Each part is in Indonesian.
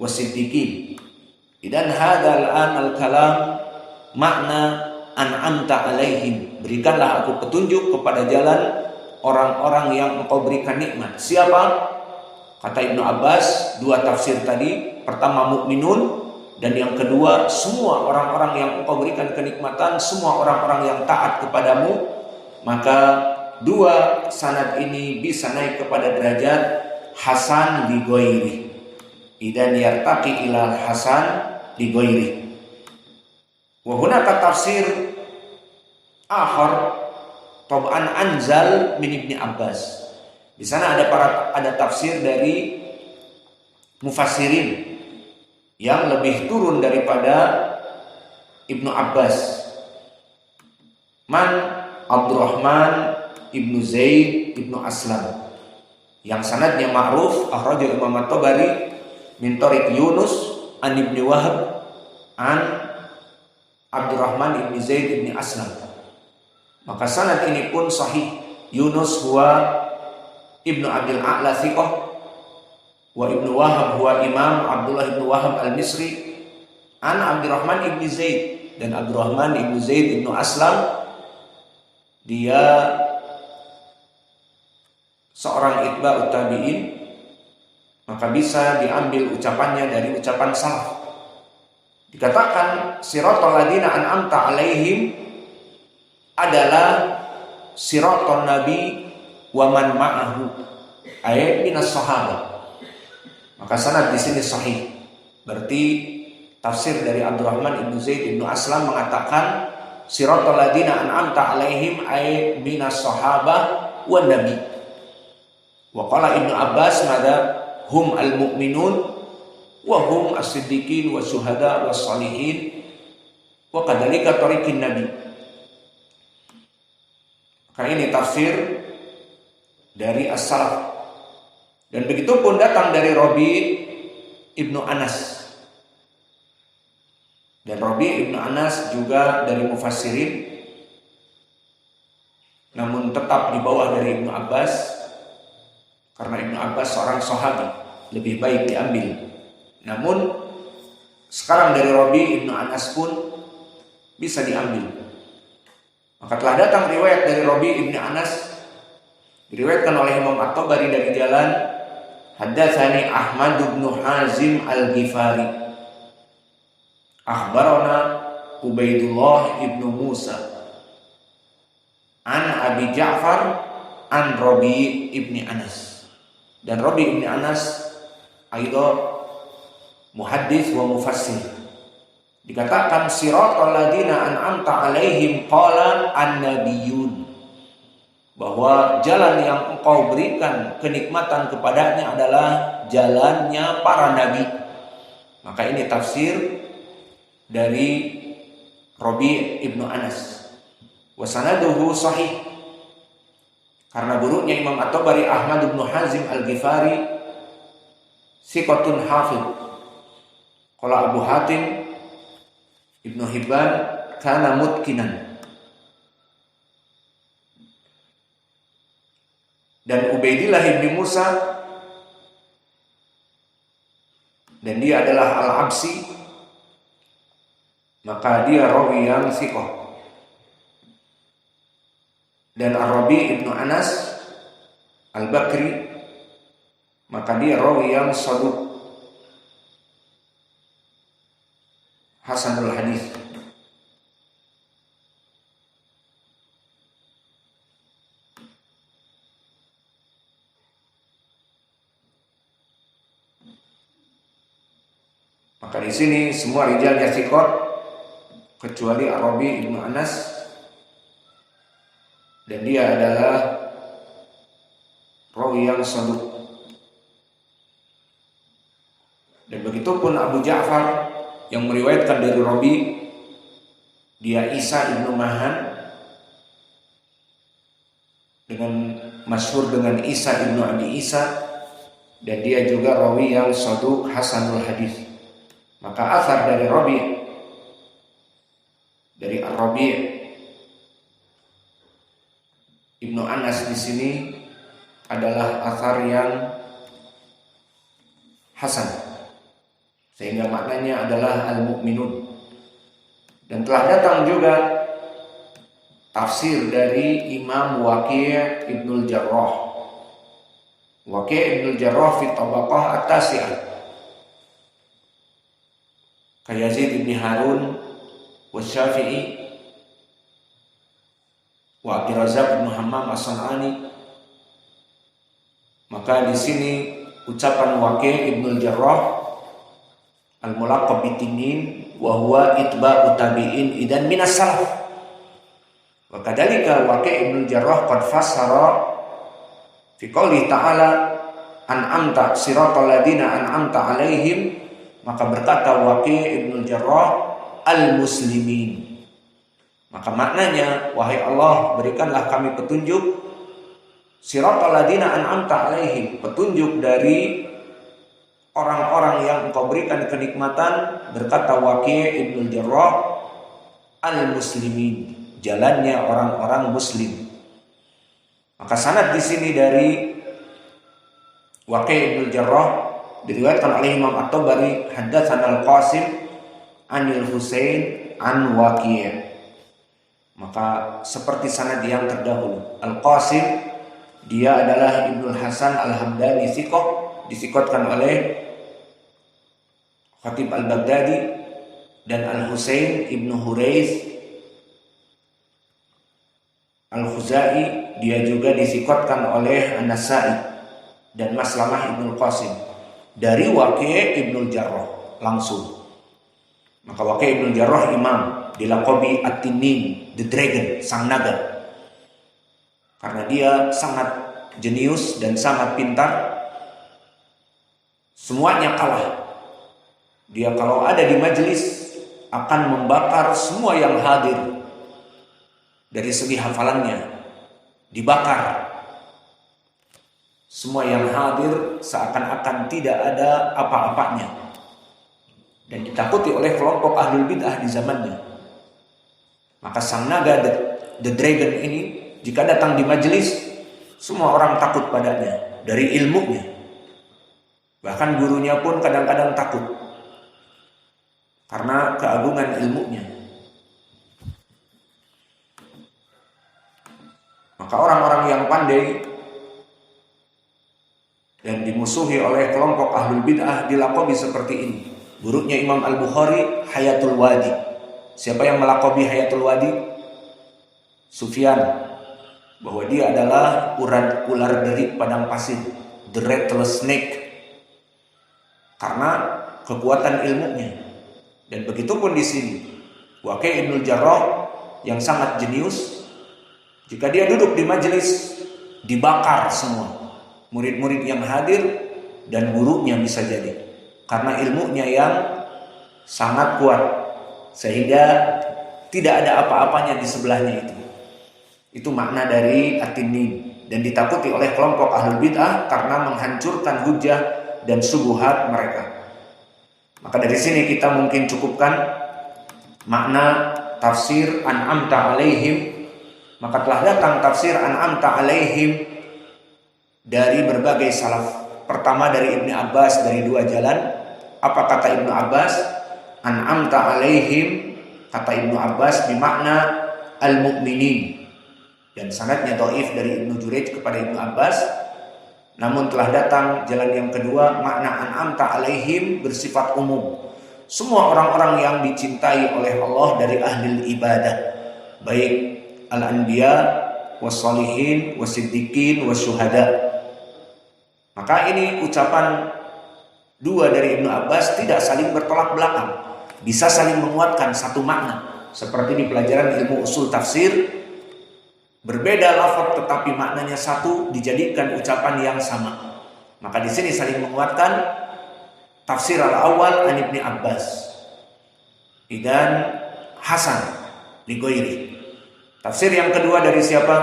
wasiddiqin. Dan hadzal an al-kalam makna an'amta alaihim, berikanlah aku petunjuk kepada jalan orang-orang yang engkau berikan nikmat. Siapa? Kata Ibnu Abbas, dua tafsir tadi, pertama mukminun, dan yang kedua semua orang-orang yang engkau berikan kenikmatan, semua orang-orang yang taat kepadamu. Maka dua sanad ini bisa naik kepada derajat hasan li ghairi, idan yartaqi ila hasan li ghairi. Wa hunaka tafsir akhar tab'an anzal min Ibni Abbas. Di sana ada tafsir dari mufassirin yang lebih turun daripada Ibnu Abbas. Man Abdurrahman Ibnu Zaid Ibnu Aslam, yang sanadnya ma'ruf, akhrajahu Imam At-Tabari min tariq Yunus an Ibnu Wahab an Abdurrahman Ibnu Zaid Ibnu Aslam. Maka sanad ini pun sahih. Yunus huwa Ibnu Abdul A'la thiqah, wa Ibnu Wahab huwa Imam Abdullah Ibnu Wahab al-Misri an Abdurrahman Ibnu Zaid, dan Abdurrahman Ibnu Zaid Ibnu Aslam dia seorang itba'ut tabi'in, maka bisa diambil ucapannya dari ucapan salaf. Dikatakan siratal ladina an'amta alaihim adalah siratal nabi wa man ma'ahu ay minas sahabah. Maka sanad di sini sahih. Berarti tafsir dari Abdurrahman Ibnu Zaid Ibnu Aslam mengatakan siratal ladina an'amta alaihim ay minas sahabah wan nabi. Wa qala Ibnu Abbas mada hum al-mu'minun wa hum as-siddiqin wa syuhada was salihin wa kadzalika tariqin nabi. Maka ini tafsir dari as-salaf. Dan begitu pun datang dari Rabi Ibnu Anas. Dan Rabi Ibnu Anas juga dari mufassirin, namun tetap di bawah dari Ibnu Abbas, karena Ibnu Abbas seorang sahabi, lebih baik diambil. Namun sekarang dari Rabi Ibnu Anas pun bisa diambil. Maka telah datang riwayat dari Rabi Ibnu Anas, diriwayatkan oleh Imam At-Tabari dari jalan Haddatsani Ahmad bin Hazim Al-Ghifari akhbarana Ubaidullah ibnu Musa an Abi Ja'far an Rabi ibni Anas. Dan Rabi ibni Anas aido muhaddits wa mufassir. Dikatakan siratal ladina an'amta alaihim qala an-nabiyyun, bahwa jalan yang engkau berikan kenikmatan kepadanya adalah jalannya para nabi. Maka ini tafsir dari Rabi ibnu Anas. Wa sanaduhu sahih, karena buruknya Imam At-Tabari Ahmad bin Hazim Al-Ghifari siqatun hafidh. Qala Abu Hatim Ibnu Hibban kana mutkinan. Dan Ubaidillah ibni Musa, dan dia adalah Al-Absi, maka dia rawi yang thiqah. Dan Ar-Rabi ibnu Anas Al-Bakri, maka dia rawi yang saduq, hasanul hadis. Maka di sini semua rijalnya thiqat kecuali Ar-Rabi ibnu Anas, dan dia adalah rawi yang saduq. Dan begitu pun Abu Ja'far yang meriwayatkan dari Rabi, dia Isa ibnu Mahan, dengan masyhur dengan Isa ibnu Abi Isa, dan dia juga rawi yang saduq hasanul hadis. Maka asar dari Rabi, dari Ar-Rabi Ibnu Anas di sini adalah asar yang hasan. sehingga maknanya adalah al-mu'minun. Dan telah datang juga tafsir dari Imam Waqi' Ibnul Jarrah. Waqi' Ibnul Jarrah fi Tabaqah At-Tasi'ah, Yazid ibn Harun wa Syafi'i wa Abdul Razak bin Hammam As-San'ani. Maka di sini ucapan Waqi' Ibnul Jarrah al-mulaqab bitinin wa huwa itba'u tabi'in idan minas salaf. Wa kadzalika Waqi' Ibnul Jarrah qad fassara fi qouli ta'ala an'amta siratal ladzina an'amta 'alaihim. Maka berkata Waqi' Ibnul Jarrah al-muslimin. Maka maknanya, wahai Allah, berikanlah kami petunjuk siratal ladzina an'amta 'alaihim, petunjuk dari orang-orang yang Engkau berikan kenikmatan. Berkata Waqi' Ibnul Jarrah al-muslimin, jalannya orang-orang muslim. Maka sanad di sini dari Waqi' Ibnul Jarrah diriwayatkan oleh Imam At-Tabari, haddatsana Al-Qasim anil Husain an Waqi'. Maka seperti sanad yang terdahulu, Al-Qasim dia adalah Ibnul Hasan Al-Hamdani thiqah, disikotkan oleh Khatib Al-Baghdadi, dan Al-Husain Ibnu Huraiz Al-Khuzai dia juga disikotkan oleh An-Nasa'i dan Maslamah Ibnul Qasim dari Waqi' Ibnul Jarrah langsung. Maka Waqi' Ibnul Jarrah imam, dilaqabi At-Tinnin, the dragon, sang naga, karena dia sangat jenius dan sangat pintar. Semuanya kalah. Dia kalau ada di majelis akan membakar semua yang hadir. Dari segi hafalannya dibakar. Semua yang hadir seakan-akan tidak ada apa-apanya. Dan ditakuti oleh kelompok ahlul bid'ah di zamannya. Maka sang naga, the dragon ini, jika datang di majelis, semua orang takut padanya dari ilmunya. Bahkan gurunya pun kadang-kadang takut karena keagungan ilmunya. Maka orang-orang yang pandai dan dimusuhi oleh kelompok ahlul bid'ah dilaqabi seperti ini. Gurunya Imam Al-Bukhari Hayatul Wadi. Siapa yang melaqabi Hayatul Wadi? Sufyan, bahwa dia adalah ular derik padang pasir, the restless snake, karena kekuatan ilmunya. Dan begitu pun di sini Waqi' Ibnul Jarrah yang sangat jenius, jika dia duduk di majelis dibakar semua murid-murid yang hadir dan gurunya bisa jadi, karena ilmunya yang sangat kuat sehingga tidak ada apa-apanya di sebelahnya itu. Itu makna dari At-Tinnin, dan ditakuti oleh kelompok ahlul bid'ah karena menghancurkan hujah dan subuhat mereka. Maka dari sini kita mungkin cukupkan makna tafsir an'amta alaihim. Maka telah datang tafsir an'amta alaihim dari berbagai salaf. Pertama dari Ibnu Abbas dari dua jalan. Apa kata Ibnu Abbas? An'amta alaihim, kata Ibnu Abbas, bermakna al-mu'minin. Dan sanadnya dhaif dari Ibnu Jurayj kepada Ibnu Abbas. Namun telah datang jalan yang kedua, makna an'amta alaihim bersifat umum. Semua orang-orang yang dicintai oleh Allah dari ahli ibadah, baik al-anbiya, was-salihin, was-siddiqin, was-syuhada. Maka ini ucapan dua dari Ibnu Abbas tidak saling bertolak belakang, bisa saling menguatkan satu makna. Seperti di pelajaran ilmu usul tafsir, berbeda lafaz tetapi maknanya satu, dijadikan ucapan yang sama. Maka di sini saling menguatkan. Tafsir al-awwal an Ibnu Abbas dan Hasan li ghairi. Tafsir yang kedua dari siapa?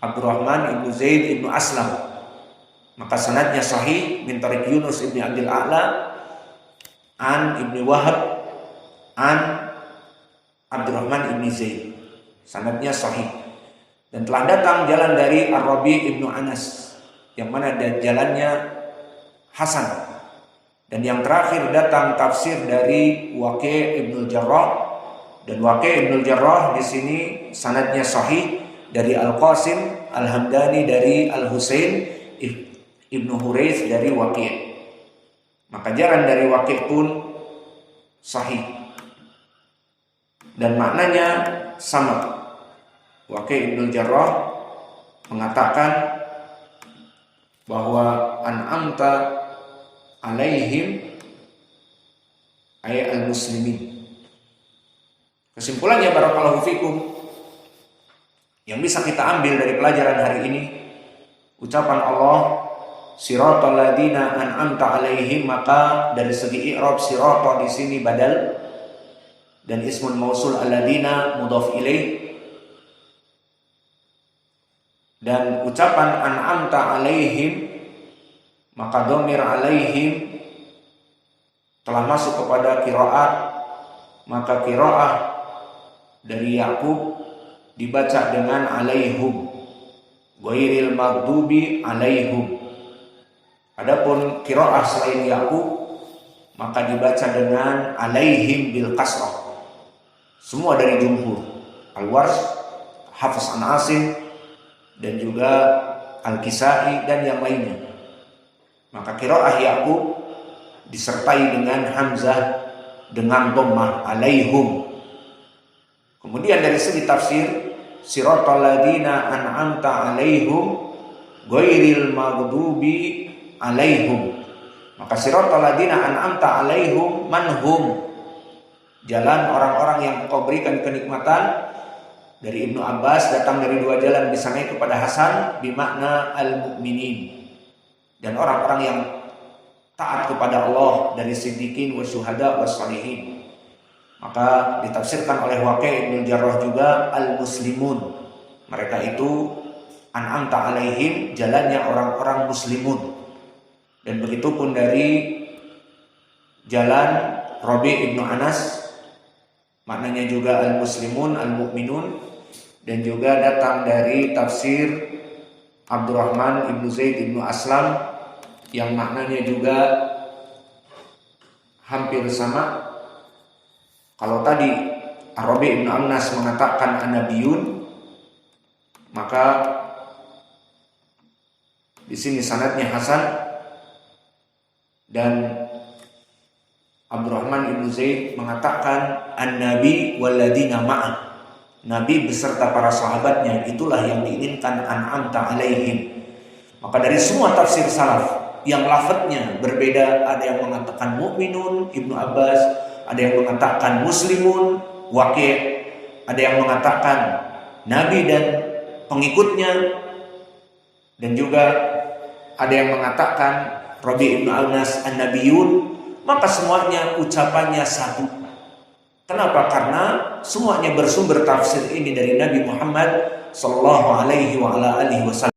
Abdurrahman ibnu Zaid ibnu Aslam. Maka sanadnya sahih min tariq Yunus ibnu Abdul A'la an Ibnu Wahab an Abdurrahman ibnu Zaid. Sanadnya sahih. Dan telah datang jalan dari Ar-Rabi ibnu Anas, yang mana jalannya Hasan. Dan yang terakhir datang tafsir dari Waqi' Ibnul Jarrah, dan Waqi' Ibnul Jarrah di sini sanadnya sahih dari Al-Qasim Al-Hamdani dari Al-Husain Ibnu Hurayth dari Waqi'. Maka jalan dari Waqi' pun sahih dan maknanya sama. Waqi' Ibnul Jarrah mengatakan bahwa an'amta alaihim ay al-muslimin. Kesimpulannya barakallahu fikum, yang bisa kita ambil dari pelajaran hari ini, ucapan Allah siratal ladzina an'amta alaihim, maka dari segi i'rab sirata di sini badal dan ismul mausul alladzina mudhaf ilaih, dan ucapan an'amta alaihim maka dhamir alaihim telah masuk kepada qiraat, maka qiraah dari Yaqub dibaca dengan alaihum ghairil maghdubi alaihum. Adapun qiraah selain Yaqub maka dibaca dengan alaihim bil kasrah. Semua dari jumhur, Al-Warsh, Hafiz an Asim, dan juga Al-Kisai dan yang lainnya. Maka qiraah Yaqub disertai dengan hamzah dengan dhammah alaihum. Kemudian dari segi tafsir siratal ladzina an'amta alaihum ghairil maghdubi alaihum, maka siratal ladzina an'amta alaihum manhum, jalan orang-orang yang Engkau berikan kenikmatan. Dari Ibnu Abbas datang dari dua jalan disanai kepada Hasan bimakna al-mu'minin, dan orang-orang yang taat kepada Allah dari siddiqin wa syuhada wa salihin. Maka ditafsirkan oleh Waqi' Ibnul Jarrah juga al-muslimun, mereka itu an'amta alaihim, jalannya orang-orang muslimun. Dan begitu pun dari jalan Rabi' Ibnu Anas, maknanya juga al-muslimun, al-mu'minun. Dan juga datang dari tafsir Abdurrahman Ibnu Zaid Ibnu Aslam yang maknanya juga hampir sama. Kalau tadi Rabi' Ibnu Anas mengatakan an-nabiyun, maka di sini sanadnya hasan, dan Abdurrahman Ibnu Zaid mengatakan an-nabi walladzina ma'ah, Nabi beserta para sahabatnya, itulah yang diinginkan an'amta alaihim. Maka dari semua tafsir salaf yang lafadznya berbeda, ada yang mengatakan mukminun Ibnu Abbas, ada yang mengatakan muslimun Waqi', ada yang mengatakan Nabi dan pengikutnya, dan juga ada yang mengatakan Rabi' Ibnu Anas an-nabiyun. Maka semuanya ucapannya satu. Kenapa? Karena semuanya bersumber tafsir ini dari Nabi Muhammad sallallahu alaihi wasallam.